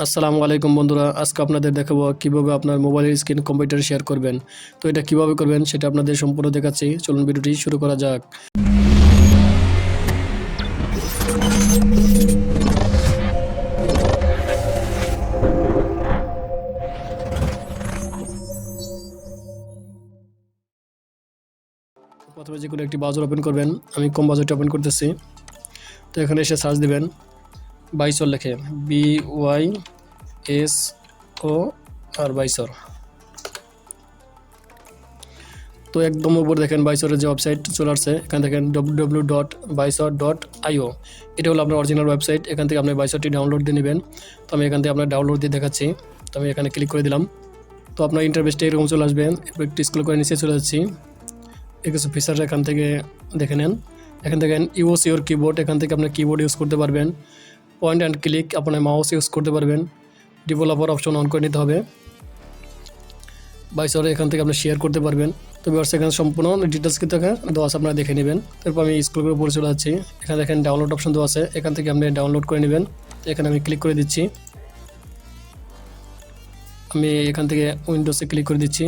আসসালামু আলাইকুম বন্ধুরা, আজকে আপনাদের দেখাবো কিভাবে আপনার মোবাইলের স্ক্রিন কম্পিউটারে শেয়ার করবেন। তো এটা কিভাবে করবেন সেটা আপনাদের সম্পূর্ণ দেখাচ্ছি। চলুন ভিডিওটি শুরু করা যাক। প্রথমে যে কোনো একটি ব্রাউজার ওপেন করবেন। আমি কম ব্রাউজারটা ওপেন করতেছি। তো এখানে এসে সার্চ দিবেন ভাইসর লেখে, BYSO ভাইসর। তো একদম উপর দেখেন ভাইসরের যে ওয়েবসাইট চলে আসছে। এখানে দেখেন www.vysor.io। এটা হলো আপনার অরিজিনাল ওয়েবসাইট। এখান থেকে আপনি ভাইসরটি ডাউনলোড দিয়ে নেবেন। তো আমি এখান থেকে আপনার ডাউনলোড দিয়ে দেখাচ্ছি। তো আমি এখানে ক্লিক করে দিলাম। তো আপনার ইন্টারফেসটা এরকম চলে আসবে। এরপর একটু স্ক্রল করে নিচে চলে যাচ্ছি। এর কিছু ফিচার এখান থেকে দেখে নেন। এখান থেকে ইউজ ইউর কিবোর্ড, এখান থেকে আপনার কিবোর্ড ইউজ করতে পারবেন। পয়েন্ট অ্যান্ড ক্লিক, আপনার মাউস ইউজ করতে পারবেন। ডেভেলপার অপশন অন করে নিতে হবে। ভাইসরে এখান থেকে আপনি শেয়ার করতে পারবেন। তো ভিউয়ার্স এখানে সম্পূর্ণ ডিটেলস কিন্তু দেওয়া আছে, আপনারা দেখে নেবেন। তারপর আমি স্ক্রল করে উপরে চলে যাচ্ছি। এখানে দেখেন ডাউনলোড অপশন দেওয়া আছে, এখান থেকে আপনি ডাউনলোড করে নেবেন। তো এখানে আমি ক্লিক করে দিচ্ছি। আমি এখান থেকে উইন্ডোজে ক্লিক করে দিচ্ছি।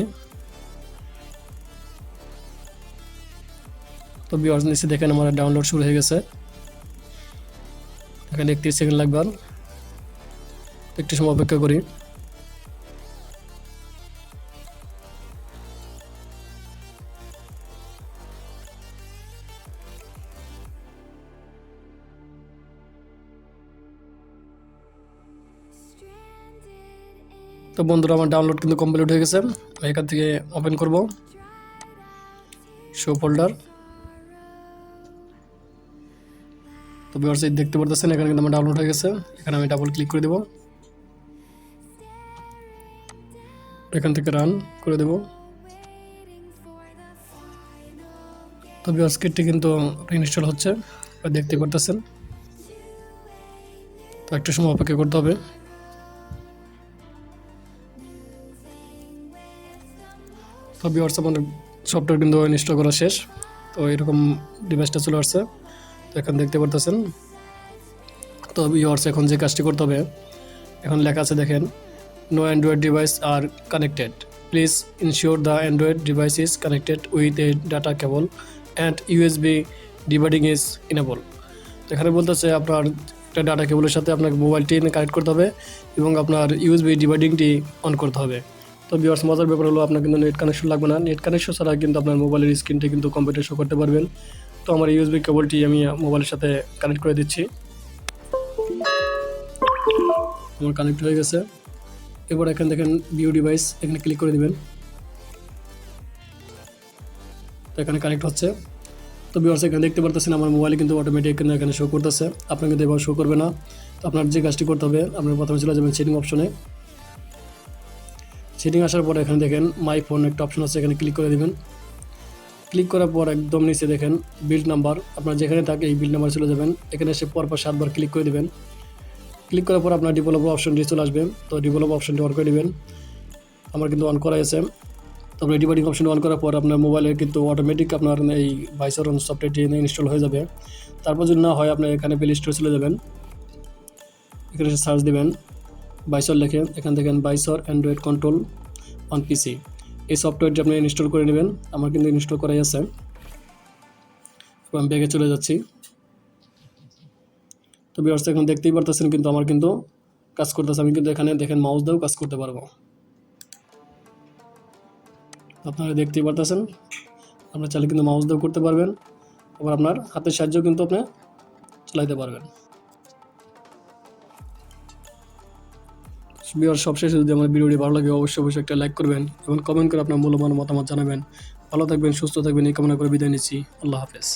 তো ভিউয়ার্স নিচে দেখেন আমার ডাউনলোড শুরু হয়ে গেছে। এখানে 31 সেকেন্ড লাগবে, আর একটু সময় অপেক্ষা করি। তো বন্ধুরা আমার ডাউনলোড কিন্তু কমপ্লিট হয়ে গেছে। আমি এখান থেকে ওপেন করব শো ফোল্ডার। তো ভিউয়ার্স দেখতে পারতেছেন এখানে কিন্তু আমার ডাউনলোড হয়ে গেছে। এখানে আমি ডাবল ক্লিক করে দেব। এখান থেকে রান করে দেব। তো ভিউয়ার্স কিটটি কিন্তু ইনস্টল হচ্ছে, দেখতে পারতেছেন। তো একটু সময় অপেক্ষা করতে হবে। তো ভিউয়ার্স আমাদের সফটওয়্যার কিন্তু ইনস্টল করা শেষ। তো এরকম ডিভাইসটা চলে আসছে। তো এখন দেখতে পারতেছেন। তো ভিউয়ার্স এখন যে কাজটি করতে হবে, এখন লেখা আছে দেখেন, no android device are connected, please ensure the android device is connected with a data cable and USB ডিভাইডিং ইজ ইনেবল। এখানে বলতেছে আপনার একটা ডাটা কেবলের সাথে আপনাকে মোবাইলটি কানেক্ট করতে হবে এবং আপনার ইউএসবি ডিভাইডিংটি অন করতে হবে। তো ভিউয়ার্স মজার ব্যাপার হলো আপনার কিন্তু নেট কানেকশন লাগবে না। নেট কানেকশন ছাড়া কিন্তু আপনার মোবাইলের স্ক্রিনটি কিন্তু কম্পিউটার শো করতে পারবেন। তো আমার ইউএসবি কেবলটি আমি মোবাইলের সাথে কানেক্ট করে দিচ্ছি। আমার কানেক্ট হয়ে গেছে। এবার এখানে দেখেন ভিউ ডিভাইস, এখানে ক্লিক করে দিবেন। তো এখানে কানেক্ট হচ্ছে। তো ভিউয়ার্স এখানে দেখতে পারতেছেন আমার মোবাইলে কিন্তু অটোমেটিক এখানে শো করতেছে। আপনার কিন্তু এবার শো করবে না। তো আপনার যে কাজটি করতে হবে, আপনার প্রথমে চলে যাবেন সেটিং অপশনে। সেটিং আসার পর এখানে দেখেন মাই ফোন একটা অপশন আছে, এখানে ক্লিক করে দেবেন। ক্লিক করার পর একদম নিচে দেখেন বিল্ড নাম্বার, আপনার যেখানে থাকে এই বিল্ড নাম্বার চলে যাবেন। এখানে এসে পরপর 7 বার ক্লিক করে দেবেন। ক্লিক করার পর আপনার ডেভেলপার অপশনটি চলে আসবে। তো ডেভেলপার অপশনটি অন করে দেবেন। আমার কিন্তু অন করা আছে। তারপরে ডিভাইডিং অপশন অন করার পর আপনার মোবাইলে কিন্তু অটোমেটিক আপনার এই ভাইসর সফটওয়্যারটি ইনস্টল হয়ে যাবে। তারপর যদি না হয় আপনার এখানে প্লে স্টোরে চলে যাবেন। এখানে এসে সার্চ দেবেন ভাইসর লেখে, এখান থেকে ভাইসর অ্যান্ড্রয়েড কন্ট্রোল অন পিসি, এই সফটওয়্যারটি আপনি ইনস্টল করে নেবেন। আমার কিন্তু ইনস্টল করাই আছে। আমি ব্যাগে চলে যাচ্ছি। তো ভিউয়ার্স এখন দেখতেই পারতেছেন কিন্তু আমার কিন্তু কাজ করতেছে। আমি কিন্তু এখানে দেখেন মাউস দিয়েও কাজ করতে পারবো। আপনারা দেখতেই পারতেছেন, আপনার চাইলে কিন্তু মাউস দিয়েও করতে পারবেন, আবার আপনার হাতের সাহায্যেও কিন্তু আপনি চালাইতে পারবেন। ভিউয়ার্স সবশেষে যদি আমার ভিডিওটি ভালো লাগে অবশ্যই একটা লাইক করবেন এবং কমেন্ট করে আপনার মূল্যবান মতামত জানাবেন। ভালো থাকবেন, সুস্থ থাকবেন এই কামনা করে বিদায় নিচ্ছি। আল্লাহ হাফেজ।